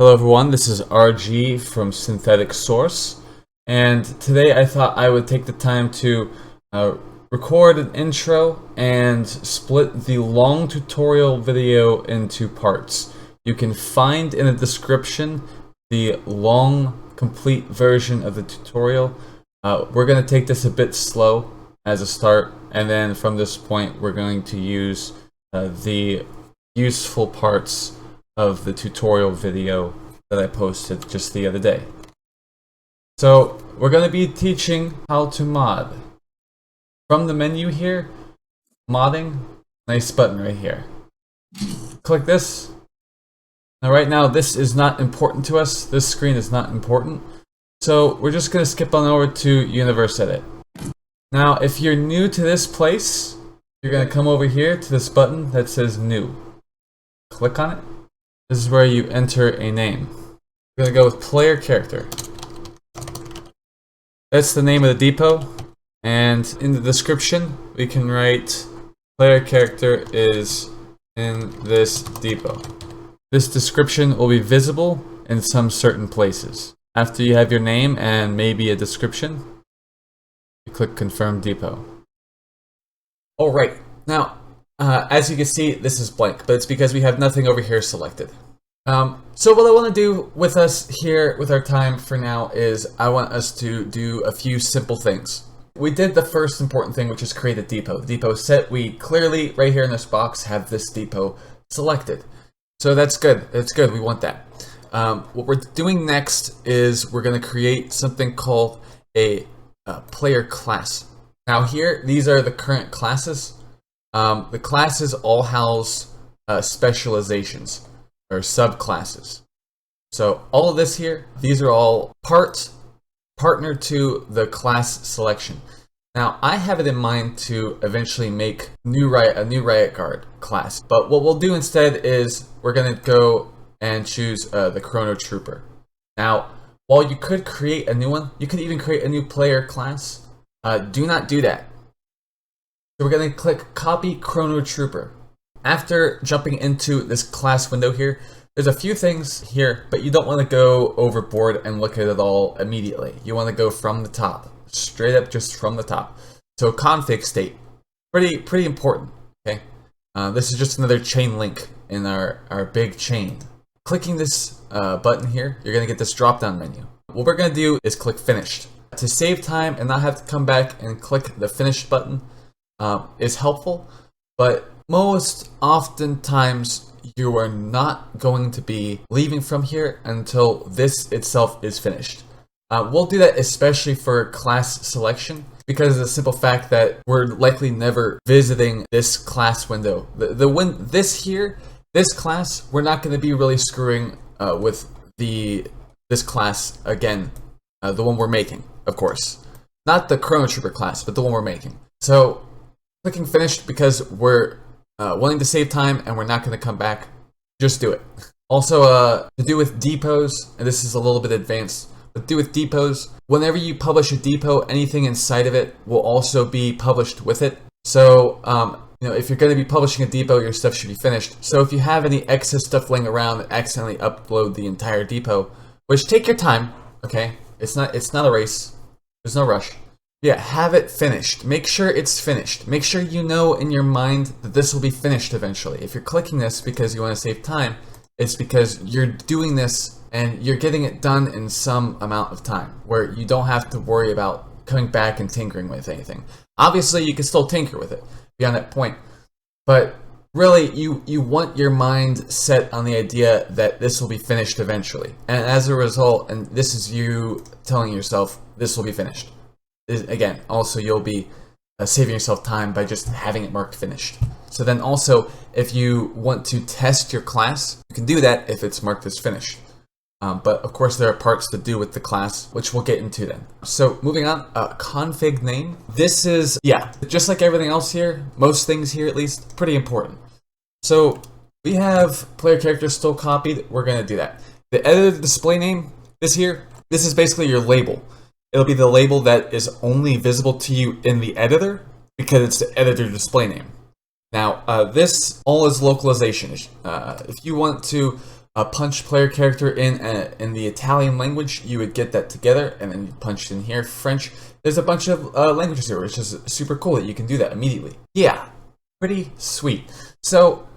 Hello everyone, this is RG from Synthetik Source, and today I thought I would take the time to record an intro and split the long tutorial video into parts. You can find in the description the long, complete version of the tutorial. We're going to take this a bit slow as a start, and then from this point we're going to use the useful parts of the tutorial video that I posted just the other day. So we're going to be teaching how to mod. From the menu here, modding, nice button right here. Click this. Now right now this is not important to us. This screen is not important. So we're just going to skip on over to UniversEdit. Now if you're new to this place, you're going to come over here to this button that says new. Click on it. This is where you enter a name. We're going to go with player character. That's the name of the depot. And in the description, we can write player character is in this depot. This description will be visible in some certain places. After you have your name and maybe a description, you click confirm depot. Alright, now as you can see, this is blank, but it's because we have nothing over here selected. So what I want to do with us here, with our time for now, is I want us to do a few simple things. We did the first important thing, which is create a depot. The depot set, we clearly, right here in this box, have this depot selected. So that's good, it's good, we want that. What we're doing next is we're going to create something called a player class. Now here, these are the current classes. The classes all house specializations or subclasses. So all of this here, these are all partnered to the class selection. Now I have it in mind to eventually make a new Riot Guard class, but what we'll do instead is we're going to go and choose the Chrono Trooper. Now while you could create a new one, you could even create a new player class. Do not do that. So we're going to click copy Chrono Trooper. After jumping into this class window here, there's a few things here, but you don't want to go overboard and look at it all immediately. You want to go from the top, straight up just from the top. So config state, pretty important, okay? This is just another chain link in our big chain. Clicking this button here, you're going to get this drop-down menu. What we're going to do is click finished. To save time and not have to come back and click the finish button is helpful, but most oftentimes you are not going to be leaving from here until this itself is finished. We'll do that especially for class selection because of the simple fact that we're likely never visiting this class window. This class, we're not going to be really screwing with this class again, the one we're making, of course. Not the Chrono Trooper class, but the one we're making. So clicking finished because we're wanting to save time and we're not going to come back. Just do it. Also, to do with depots, and this is a little bit advanced, but do with depots, whenever you publish a depot, anything inside of it will also be published with it. So, if you're going to be publishing a depot, your stuff should be finished. So if you have any excess stuff laying around that accidentally upload the entire depot, which take your time, okay? It's not a race. There's no rush. Yeah, have it finished. Make sure it's finished. Make sure you know in your mind that this will be finished eventually. If you're clicking this because you want to save time, it's because you're doing this and you're getting it done in some amount of time where you don't have to worry about coming back and tinkering with anything. Obviously, you can still tinker with it beyond that point, but really you want your mind set on the idea that this will be finished eventually. And as a result, and this is you telling yourself this will be finished. Again, also you'll be saving yourself time by just having it marked finished. So then also, if you want to test your class, you can do that if it's marked as finished. But of course there are parts to do with the class, which we'll get into then. So moving on, config name. This is, yeah, just like everything else here, most things here at least, pretty important. So we have player character still copied, we're gonna do that. The editor display name, this is basically your label. It'll be the label that is only visible to you in the editor because it's the editor display name. Now, this all is localization. If you want to punch player character in the Italian language, you would get that together, and then you punch in here French. There's a bunch of languages here, which is super cool that you can do that immediately. Yeah, pretty sweet. So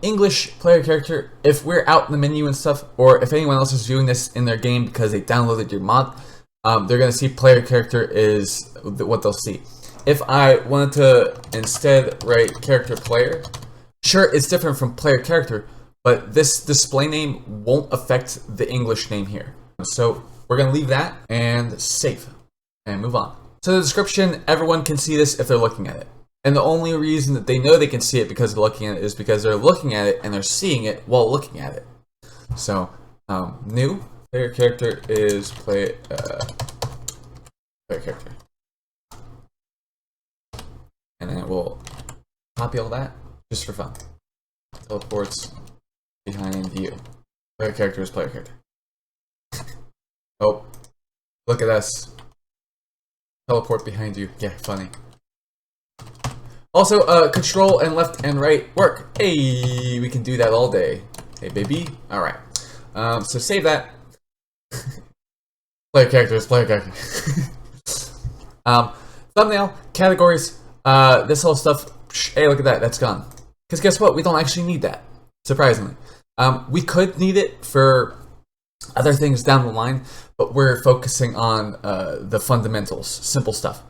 English player character, if we're out in the menu and stuff, or if anyone else is viewing this in their game because they downloaded your mod, they're going to see player character is what they'll see. If I wanted to instead write character player, sure, it's different from player character, but this display name won't affect the English name here. So we're going to leave that and save and move on. So the description, everyone can see this if they're looking at it. And the only reason that they know they can see it because they're looking at it is because they're looking at it and they're seeing it while looking at it. So new player character is player character. And then we'll copy all that just for fun. Teleports behind you. Player character is player character. Oh, look at us. Teleport behind you. Yeah, funny. Also, control and left and right work. Hey, we can do that all day. Hey, baby. All right. So save that. Player character is player character. Thumbnail, categories, this whole stuff. Hey, look at that. That's gone. Because guess what? We don't actually need that. Surprisingly. We could need it for other things down the line, but we're focusing on the fundamentals, simple stuff.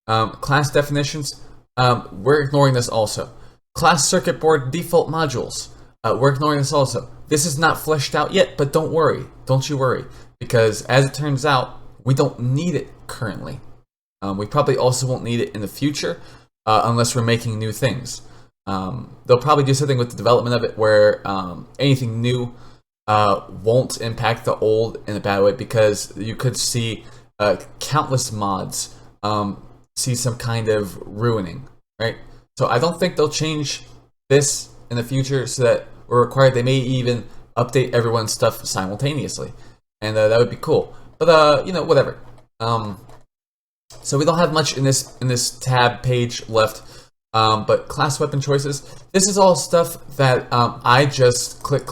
Class definitions, we're ignoring this also. Class circuit board default modules, we're ignoring this also. This is not fleshed out yet, but don't worry. Don't you worry. Because as it turns out, we don't need it currently. We probably also won't need it in the future unless we're making new things. They'll probably do something with the development of it where anything new won't impact the old in a bad way, because you could see countless mods see some kind of ruining, right? So I don't think they'll change this in the future so that we're required. They may even update everyone's stuff simultaneously, and that would be cool. But you know, whatever. So we don't have much in this tab page left. But class weapon choices, this is all stuff that I just click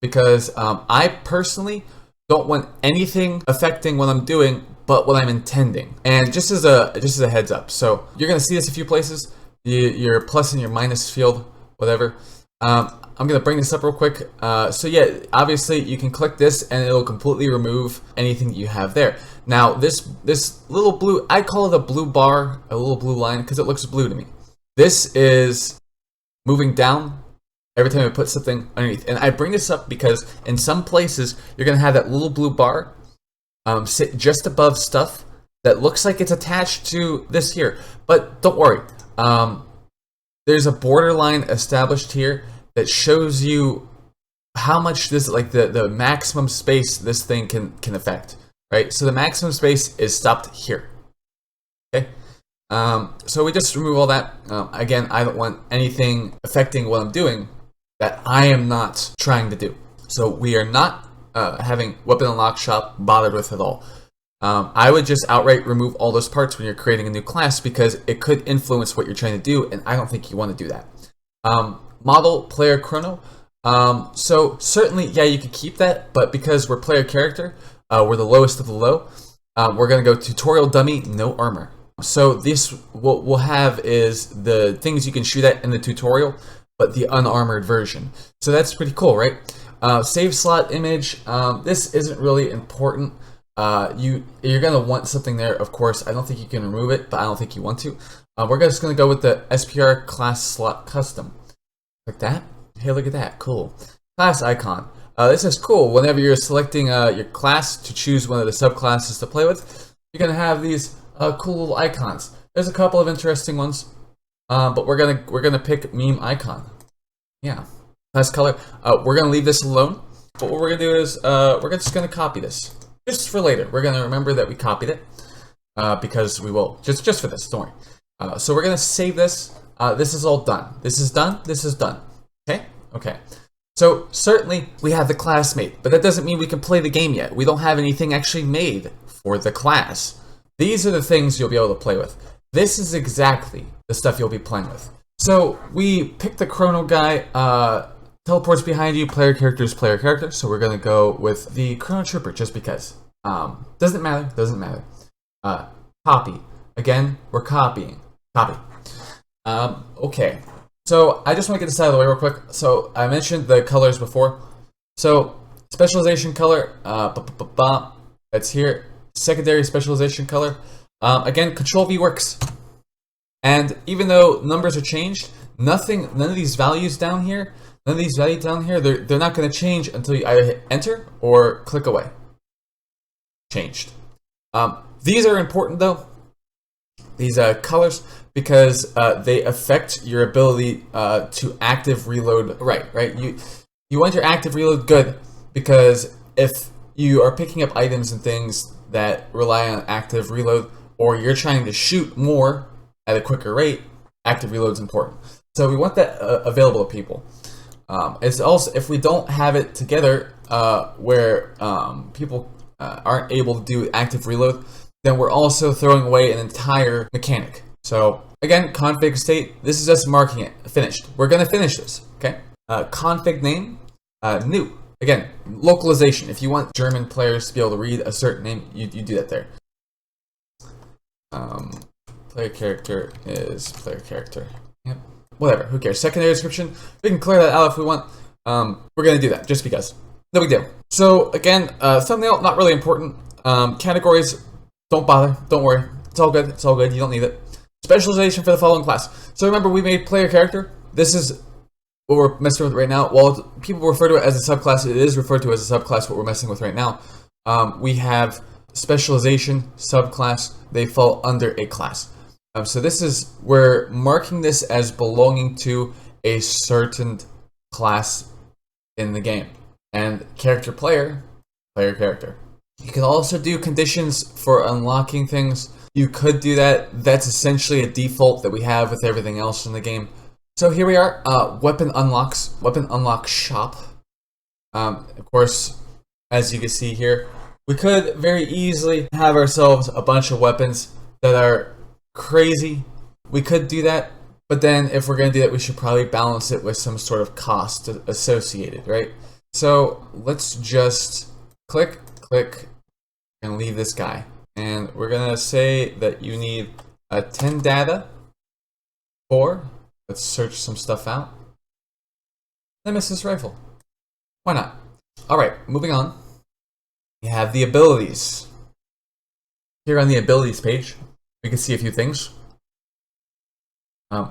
because I personally don't want anything affecting what I'm doing but what I'm intending. And just as a heads up, so you're gonna see this a few places, your plus and your minus field, whatever. I'm gonna bring this up real quick. So yeah, obviously you can click this and it'll completely remove anything that you have there. Now this little blue, I call it a blue bar, a little blue line, because it looks blue to me. This is moving down every time I put something underneath. And I bring this up because in some places you're gonna have that little blue bar sit just above stuff that looks like it's attached to this here. But don't worry, there's a borderline established here that shows you how much this, like the maximum space this thing can affect, right? So the maximum space is stopped here, okay? So we just remove all that. Again, I don't want anything affecting what I'm doing that I am not trying to do. So we are not having weapon unlock shop bothered with at all. I would just outright remove all those parts when you're creating a new class because it could influence what you're trying to do, and I don't think you want to do that. Model player chrono. So certainly, yeah, you could keep that, but because we're player character, we're the lowest of the low, we're going to go tutorial dummy, no armor. So this, what we'll have is the things you can shoot at in the tutorial, but the unarmored version. So that's pretty cool, right? Save slot image. This isn't really important. You're going to want something there, of course. I don't think you can remove it, but I don't think you want to. We're just going to go with the SPR class slot custom. Like that. Hey, look at that. Cool. Class icon. This is cool. Whenever you're selecting your class to choose one of the subclasses to play with, you're going to have these cool little icons. There's a couple of interesting ones, but we're gonna pick meme icon. Yeah. Class color. We're going to leave this alone. But what we're going to do is we're just going to copy this. Just for later. We're going to remember that we copied it because we will. Just for this. Don't worry. So we're going to save this. This is all done. This is done. This is done. Okay? Okay. So certainly we have the class made, but that doesn't mean we can play the game yet. We don't have anything actually made for the class. These are the things you'll be able to play with. This is exactly the stuff you'll be playing with. So we picked the chrono guy. Teleports behind you, player character is player character, so we're gonna go with the Chrono Trooper just because. Doesn't matter. Copy. Again, we're copying. Copy. Okay. So I just want to get this out of the way real quick. So I mentioned the colors before. So specialization color, that's here. Secondary specialization color. Again, Control V works. And even though numbers are changed, none of these values down here, they're not going to change until you either hit enter or click away. Changed. These are important though, these colors, because they affect your ability to active reload. Right. You want your active reload good, because if you are picking up items and things that rely on active reload, or you're trying to shoot more at a quicker rate, active reload is important. So we want that available to people. It's also, if we don't have it together where people aren't able to do active reload, then we're also throwing away an entire mechanic. So again, config state, this is us marking it finished. We're going to finish this, okay? Config name, new. Again, localization. If you want German players to be able to read a certain name, you do that there. Player character is player character. Yep. Whatever, who cares? Secondary description, we can clear that out if we want. We're going to do that just because. No big deal. So again, thumbnail, not really important. Categories, don't bother, don't worry. It's all good, you don't need it. Specialization for the following class. So remember, we made player character. This is what we're messing with right now. While people refer to it as a subclass, it is referred to as a subclass, what we're messing with right now. We have specialization, subclass, they fall under a class. So this is, we're marking this as belonging to a certain class in the game. And character player, player character. You can also do conditions for unlocking things. You could do that. That's essentially a default that we have with everything else in the game. So here we are, weapon unlocks, weapon unlock shop. Of course, as you can see here, we could very easily have ourselves a bunch of weapons that are crazy. We could do that, but then if we're going to do that, we should probably balance it with some sort of cost associated, right? So let's just click, and leave this guy. And we're going to say that you need 10 data for, let's search some stuff out. Nemesis rifle. Why not? All right, moving on. We have the abilities. Here on the abilities page, we can see a few things.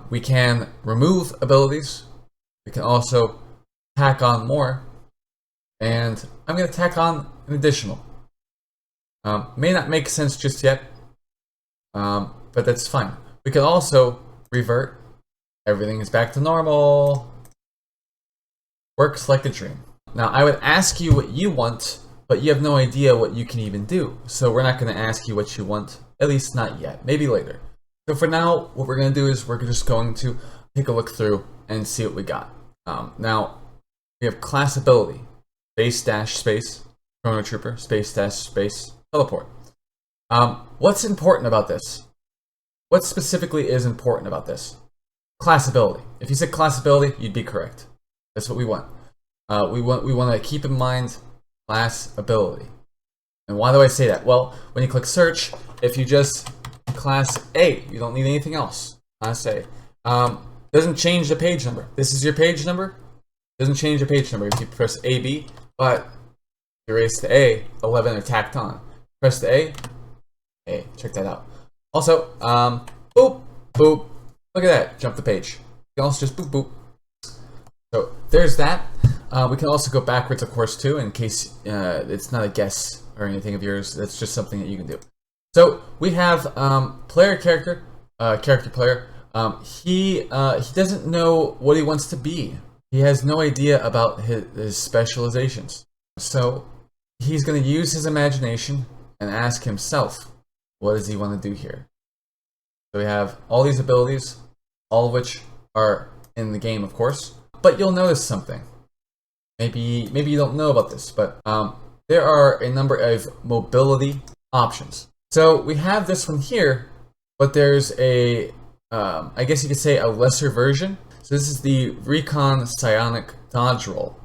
We can remove abilities. We can also tack on more. And I'm going to tack on an additional. May not make sense just yet, but that's fine. We can also revert. Everything is back to normal. Works like a dream. Now, I would ask you what you want, but you have no idea what you can even do. So we're not going to ask you what you want, at least not yet, maybe later. So for now, what we're going to do is we're just going to take a look through and see what we got. Now, we have class ability, space, Chrono Trooper, space, teleport. What's important about this? What specifically is important about this? Class ability. If you said class ability, you'd be correct. That's what we want. We want to keep in mind class ability. And why do I say that? Well, when you click search, if you just class A, you don't need anything else. Class A. Doesn't change the page number. This is your page number. Doesn't change the page number if you press AB, but erase the A, 11 are tacked on. Press the A, check that out. Also, boop, boop. Look at that, jump the page. You can also just boop, boop. So there's that. We can also go backwards, of course, too, in case it's not a guess or anything of yours. That's just something that you can do. So we have player character, character player. He doesn't know what he wants to be. He has no idea about his specializations. So he's going to use his imagination and ask himself, what does he want to do here? So we have all these abilities, all of which are in the game, of course. But you'll notice something. Maybe you don't know about this, but there are a number of mobility options. So we have this one here, but there's a, I guess you could say a lesser version. So this is the Recon Psionic dodge roll.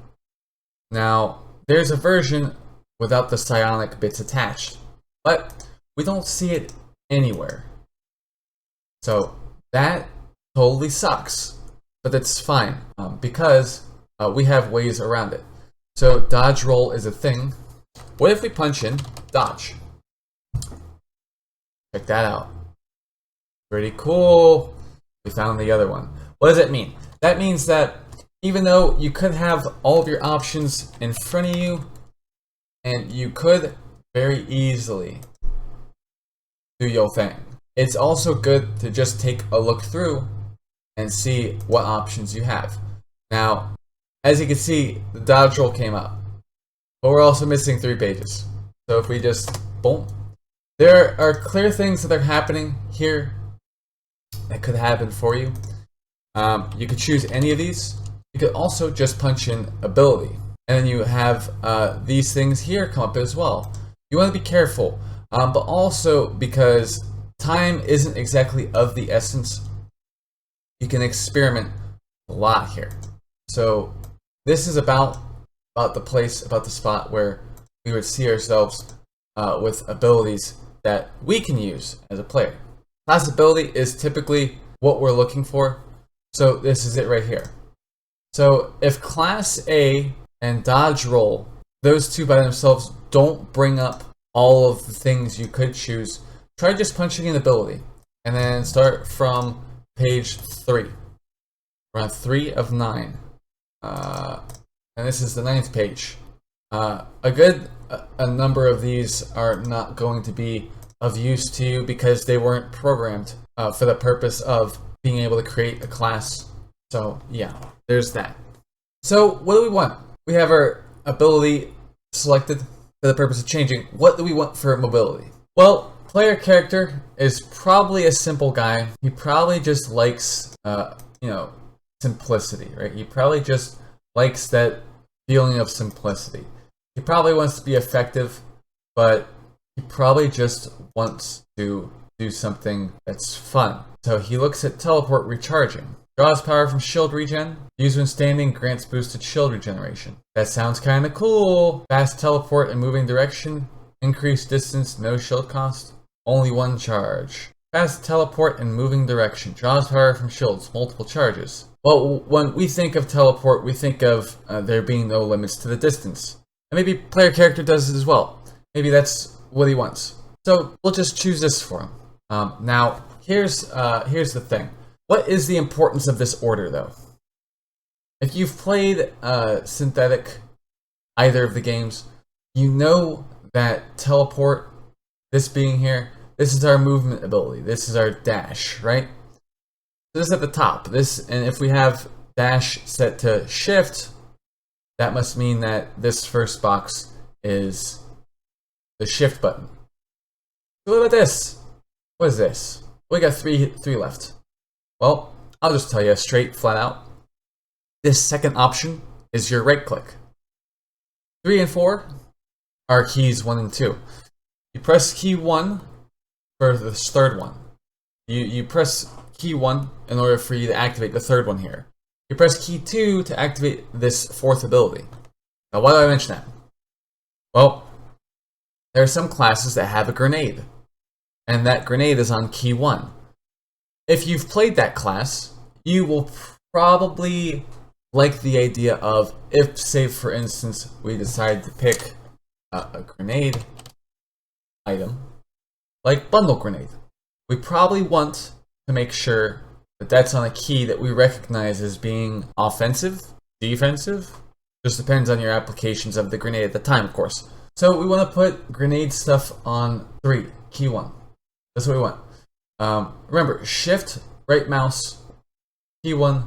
Now, there's a version without the psionic bits attached, but we don't see it anywhere. So that totally sucks, but that's fine because we have ways around it. So dodge roll is a thing. What if we punch in dodge? Check that out. Pretty cool. We found the other one. What does it mean? That means that even though you could have all of your options in front of you, and you could very easily do your thing, it's also good to just take a look through and see what options you have. Now, as you can see, the dodge roll came up, but we're also missing 3 pages. So if we just, boom, there are clear things that are happening here that could happen for you. You could choose any of these. You could also just punch in ability. And then you have these things here come up as well. You want to be careful, but also because time isn't exactly of the essence, you can experiment a lot here. So this is about the place, about the spot where we would see ourselves with abilities that we can use as a player. Class ability is typically what we're looking for. So this is it right here. So if Class A and dodge roll, those two by themselves don't bring up all of the things you could choose, try just punching in ability and then start from page 3. We're on 3 of 9. And this is the 9th page. A number of these are not going to be of use to you because they weren't programmed for the purpose of being able to create a class. So yeah, there's that. So what do we want? We have our ability selected for the purpose of changing. What do we want for mobility? Well, player character is probably a simple guy. He probably just likes, simplicity, right? He probably just likes that feeling of simplicity. He probably wants to be effective, but he probably just wants to do something that's fun. So he looks at teleport recharging. Draws power from shield regen. Used when standing, grants boosted shield regeneration. That sounds kind of cool. Fast teleport and moving direction. Increased distance, no shield cost. Only 1 charge. Fast teleport and moving direction. Draws power from shields, multiple charges. Well, when we think of teleport, we think of there being no limits to the distance. And maybe player character does it as well. Maybe that's what he wants. So we'll just choose this for him. Now, here's the thing. What is the importance of this order, though? If you've played Synthetik, either of the games, you know that teleport, this being here, this is our movement ability. This is our dash, right? So this is at the top. And if we have dash set to shift, that must mean that this first box is the shift button. So what about this? What is this? We got three left. Well, I'll just tell you straight, flat out. This second option is your right click. 3 and 4 are keys 1 and 2. You press key 1 for the third one. You press key 1 in order for you to activate the third one here. You press key 2 to activate this 4th ability. Now, why do I mention that? Well, there are some classes that have a grenade, and that grenade is on key 1. If you've played that class, you will probably like the idea of, if, say for instance, we decide to pick a grenade item, like bundle grenade, we probably want to make sure that that's on a key that we recognize as being offensive, defensive, just depends on your applications of the grenade at the time, of course. So we want to put grenade stuff on 3, key 1. That's what we want. Remember, shift, right mouse, key 1,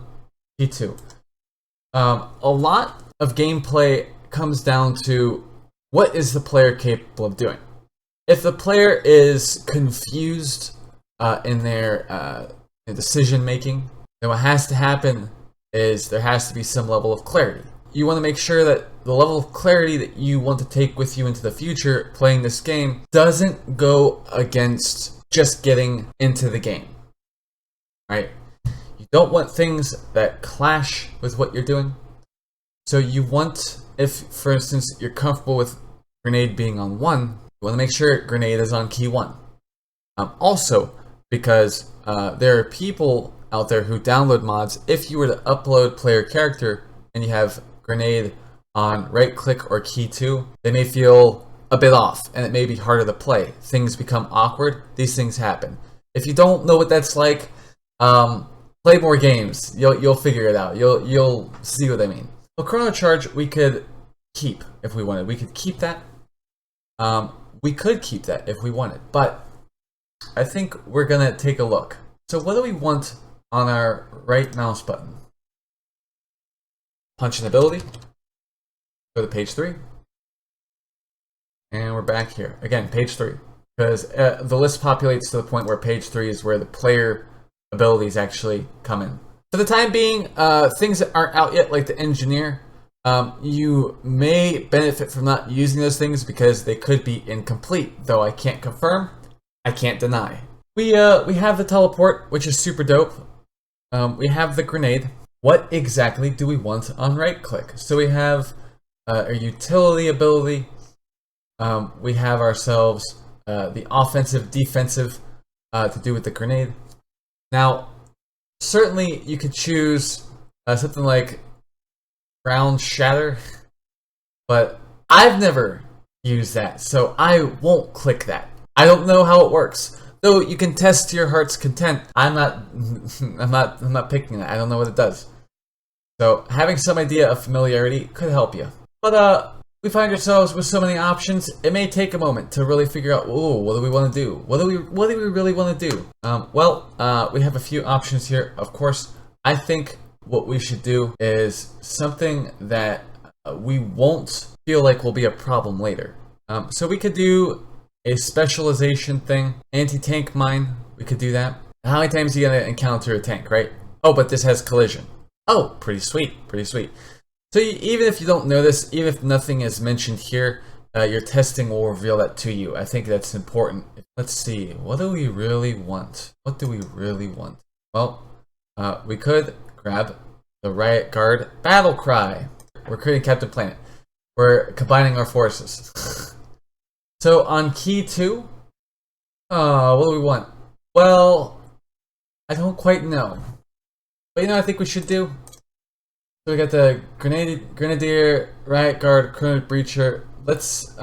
key 2. A lot of gameplay comes down to what is the player capable of doing. If the player is confused in their decision making, then what has to happen is there has to be some level of clarity. You want to make sure that the level of clarity that you want to take with you into the future playing this game doesn't go against just getting into the game, right? You don't want things that clash with what you're doing. So you want, if for instance you're comfortable with grenade being on 1, you want to make sure grenade is on key 1. Also, because there are people out there who download mods, if you were to upload player character and you have grenade on right click or key 2, they may feel a bit off and it may be harder to play. Things become awkward. These things happen. If you don't know what that's like, play more games. You'll figure it out. You'll see what I mean. So chrono charge we could keep if we wanted. We could keep that. We could keep that if we wanted, but I think we're gonna take a look. So what do we want on our right mouse button? Punch an ability. Go to page 3. And we're back here. Again, page 3. Because the list populates to the point where page 3 is where the player abilities actually come in. For the time being, things that aren't out yet, like the engineer, you may benefit from not using those things because they could be incomplete. Though I can't confirm, I can't deny. We have the teleport, which is super dope. We have the grenade. What exactly do we want on right click? So we have a utility ability. We have ourselves the offensive, defensive to do with the grenade. Now, certainly you could choose something like ground shatter, but I've never used that, so I won't click that. I don't know how it works. Though you can test to your heart's content. I'm not picking that. I don't know what it does. So having some idea of familiarity could help you. But we find ourselves with so many options. It may take a moment to really figure out, ooh, what do we want to do? What do we really want to do? We have a few options here. Of course, I think what we should do is something that we won't feel like will be a problem later. So we could do a specialization thing, anti-tank mine. We could do that. How many times are you gonna encounter a tank, right? Oh, but this has collision. Oh, pretty sweet, pretty sweet. So even if you don't know this, even if nothing is mentioned here, your testing will reveal that to you. I think that's important. Let's see, what do we really want? What do we really want? Well, we could grab the Riot Guard battle cry. We're creating Captain Planet. We're combining our forces. So on key 2, what do we want? Well, I don't quite know. But you know what I think we should do? So we got the Grenadier, Riot Guard, Chrono Breacher. Let's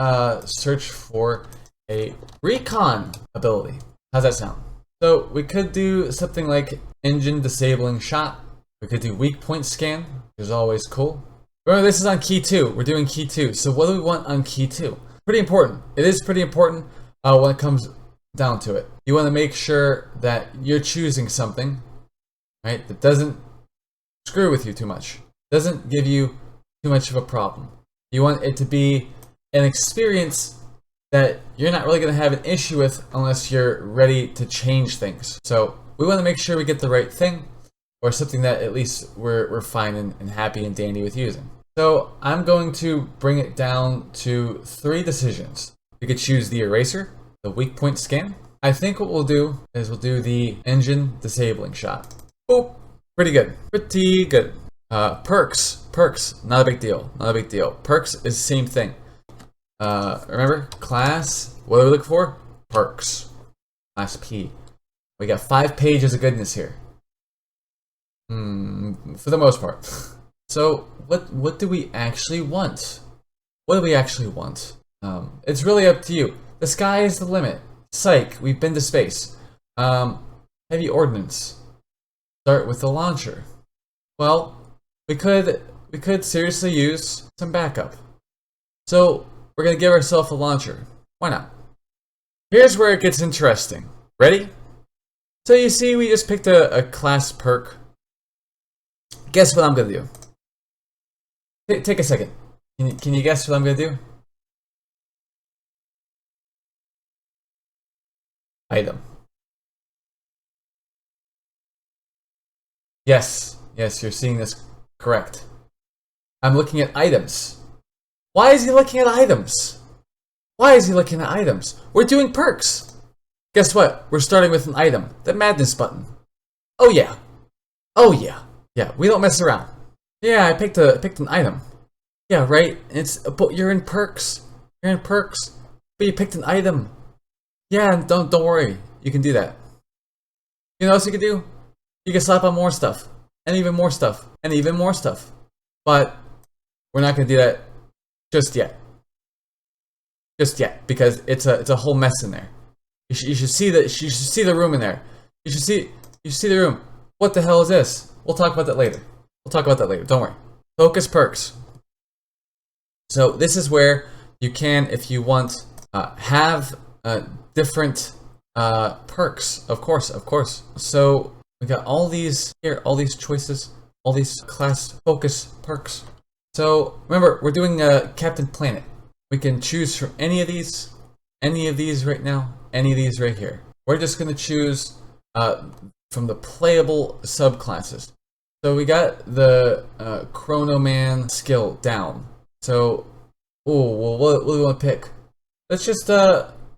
search for a recon ability. How's that sound? So we could do something like engine disabling shot. We could do weak point scan, which is always cool. Remember, this is on key 2. We're doing key 2. So what do we want on key 2? Pretty important. It is pretty important when it comes down to it. You want to make sure that you're choosing something, right, that doesn't screw with you too much. Doesn't give you too much of a problem. You want it to be an experience that you're not really going to have an issue with unless you're ready to change things. So we want to make sure we get the right thing, or something that at least we're fine and happy and dandy with using. So I'm going to bring it down to 3 decisions. You could choose the eraser, the weak point scan. I think what we'll do is we'll do the engine disabling shot. Oh, pretty good, pretty good. Perks, not a big deal, not a big deal. Perks is the same thing. Remember, class, what do we look for? Perks, class P. We got 5 pages of goodness here. For the most part. So what do we actually want? What do we actually want? It's really up to you. The sky is the limit. Psych, we've been to space. Heavy ordnance. Start with the launcher. Well, we could seriously use some backup. So we're gonna give ourselves a launcher. Why not? Here's where it gets interesting. Ready? So you see, we just picked a class perk. Guess what I'm gonna do? Take a second. Can you guess what I'm gonna do? Item. Yes, you're seeing this correct. I'm looking at items. Why is he looking at items? Why is he looking at items? We're doing perks. Guess what? We're starting with an item, the madness button. Oh yeah. Oh yeah, yeah. We don't mess around. Yeah, I picked an item. Yeah, right. But you're in perks. You're in perks. But you picked an item. Yeah, and don't worry. You can do that. You know what else you can do? You can slap on more stuff, and even more stuff, and even more stuff. But we're not gonna do that just yet. Just yet, because it's a whole mess in there. You should see the room in there. You should see the room. What the hell is this? We'll talk about that later. We'll talk about that later. Don't worry. Focus perks. So this is where you can, if you want, have different perks. Of course. So we got all these here, all these choices, all these class focus perks. So remember, we're doing Captain Planet. We can choose from any of these right now, any of these right here. We're just gonna choose from the playable subclasses. So we got the Chrono Man skill down. So, well, what do we want to pick? Let's just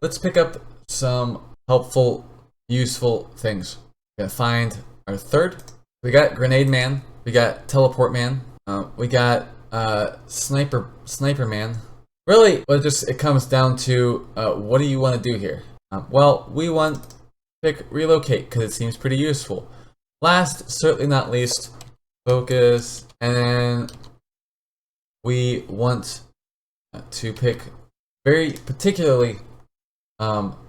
let's pick up some helpful, useful things. We're gonna find our third. We got Grenade Man. We got Teleport Man. We got Sniper Man. Really, well, it comes down to what do you want to do here? Well, we want to pick Relocate because it seems pretty useful. Last, certainly not least, Focus, and then we want to pick very particularly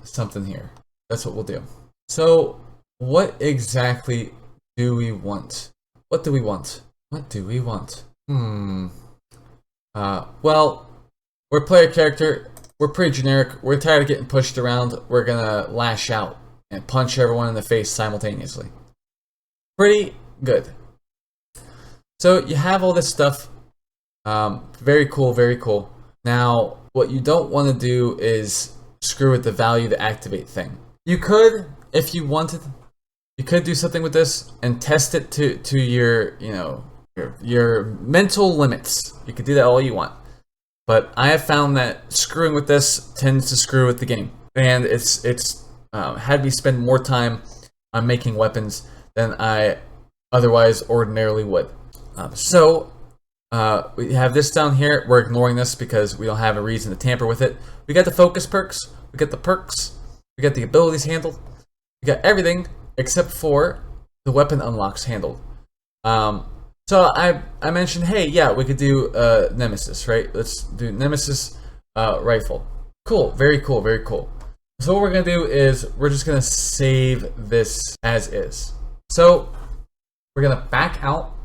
something here. That's what we'll do. So, what exactly do we want? What do we want? What do we want? Well, we're player character. We're pretty generic. We're tired of getting pushed around. We're gonna lash out and punch everyone in the face simultaneously. Pretty good. So you have all this stuff. Very cool, very cool. Now, what you don't want to do is screw with the value to activate thing. You could, if you wanted, you could do something with this and test it to your, your mental limits. You could do that all you want. But I have found that screwing with this tends to screw with the game. And it's had me spend more time on making weapons than I otherwise ordinarily would. We have this down here. We're ignoring this because we don't have a reason to tamper with it. We got the focus perks. We got the perks. We got the abilities handled. We got everything except for the weapon unlocks handled. So I mentioned, hey, yeah, we could do Nemesis, right? Let's do Nemesis rifle. Cool, very cool, very cool. So what we're gonna do is we're just gonna save this as is. So we're gonna back out,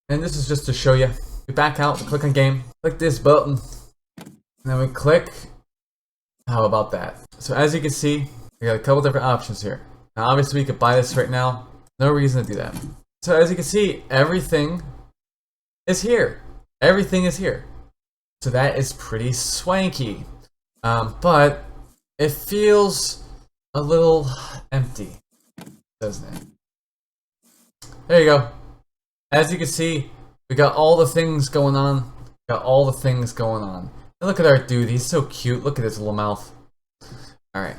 and this is just to show you. We back out, we click on game, click this button, and then we click. How about that? So as you can see, we got a couple different options here. Now obviously we could buy this right now. No reason to do that. So as you can see, everything is here. Everything is here. So that is pretty swanky. But it feels a little empty, doesn't it? There you go. As you can see, we got all the things going on. Got all the things going on. And look at our dude. He's so cute. Look at his little mouth. All right.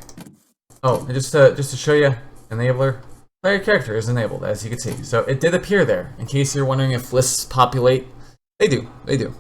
Oh, and just to show you, enabler. Player character is enabled, as you can see. So it did appear there. In case you're wondering if lists populate, they do. They do.